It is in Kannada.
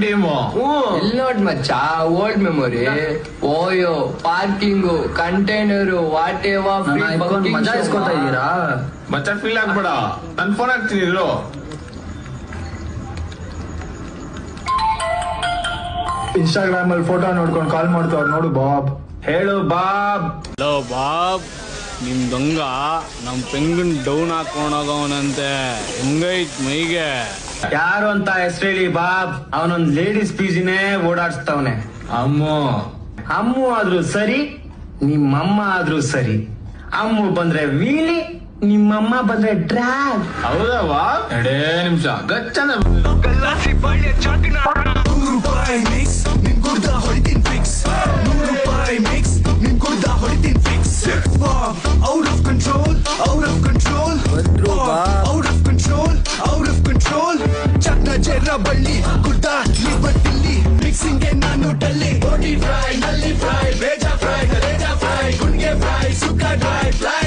ಟೀಮು ಇಲ್ಲಿ ನೋಡ್ ಮಚ್ಚ old memory OYO parking container what ಮಜಾ ಇಸ್ಕೊತಾ ಇದ್ದೀರಾ ಮಚ್ಚ ಫೀಲ್ ಆಗ್ಬೇಡ ನನ್ ಫೋನ್ ಹಾಕ್ತೀನಿ ಇರು ಇನ್ಸ್ಟಾಗ್ರಾಮ್ ಅಲ್ಲಿ ಫೋಟೋ ನೋಡ್ಕೊಂಡು ಕಾಲ್ ಮಾಡ್ತಾವ್ರ ನೋಡು ಬಾಬ್. ಹೇಳು ಬಾಬ್. ಹಲೋ ಬಾಬ್, ನಿಮ್ ದೊಂಗ ನಮ್ ಪೆಂಗನ್ ಡೌನ್ ಹಾಕೊಂಡೋಗವನಂತೆ, ಹೆಂಗೈತ್ ಮೈಗೆ? ಯಾರು ಅಂತ ಹೆಸರು ಹೇಳಿ ಬಾಬ್. ಅವನೊಂದ್ ಲೇಡೀಸ್ ಪೀಜಿನೇ ಓಡಾಡ್ಸ್ತಾವನೆ. ಅಮ್ಮು ಆದ್ರೂ ಸರಿ, ನಿಮ್ಮಮ್ಮ ಆದ್ರೂ ಸರಿ. ಅಮ್ಮು ಬಂದ್ರೆ ವೀಲಿ, ನಿಮ್ಮಮ್ಮ ಬಂದ್ರೆ ಡ್ರಾಗ್. ಹೌದಾ ಬಾಬ್? 2 ನಿಮಿಷ ಗಚ್ಚನ ₹100 ಮಿಕ್ಸ್ ನಿನ್ ಗುಡ್ದ ಹೊಡಿತೀನಿ ಫಿಕ್ಸ್. ₹100 ಮಿಕ್ಸ್ ನಿನ್ ಗುಡ್ದ ಹೊಡಿತೀನಿ fix. Out of control, out of control, out of control, out of control. ಚಕ್ನ ಜೆರ್ರ ಬಳ್ಳಿ ಗುಡ್ದ ಲಿಬಟ್ಟಿಲ್ಲಿ ಮಿಕ್ಸಿಂಗ್ ನಾನು ಡಲ್ಲಿ. ಬೋಟಿ ಫ್ರೈ, ನಲ್ಲಿ ಫ್ರೈ, ಬೇಜಾ ಫ್ರೈ, ಕಲೇಜಾ ಫ್ರೈ, ಗುಂಡ್ಗೆ ಫ್ರೈ, ಸುಕ್ಕ ಡ್ರೈ ಫ್ರೈ.